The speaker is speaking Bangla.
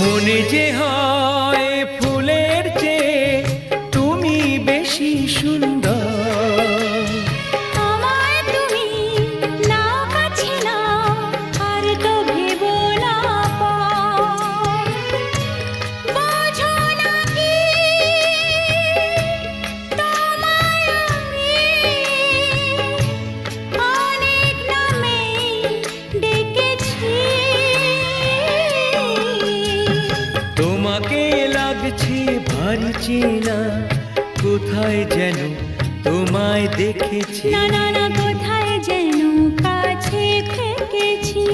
মনে যে হয় ফুলের চেয়ে তুমি বেশি সুন্দর। আমায় তুমি না কাছে নাও, আর তো ভেবো না পর। বোঝো না কি তোমায় আমি অনেক নামেই ডেকেছি। তোমাকে লাগছে ভারী চেনা, কোথায় যেন তোমায় দেখেছি। না না না, কোথায় যেন কাছে থেকেছি।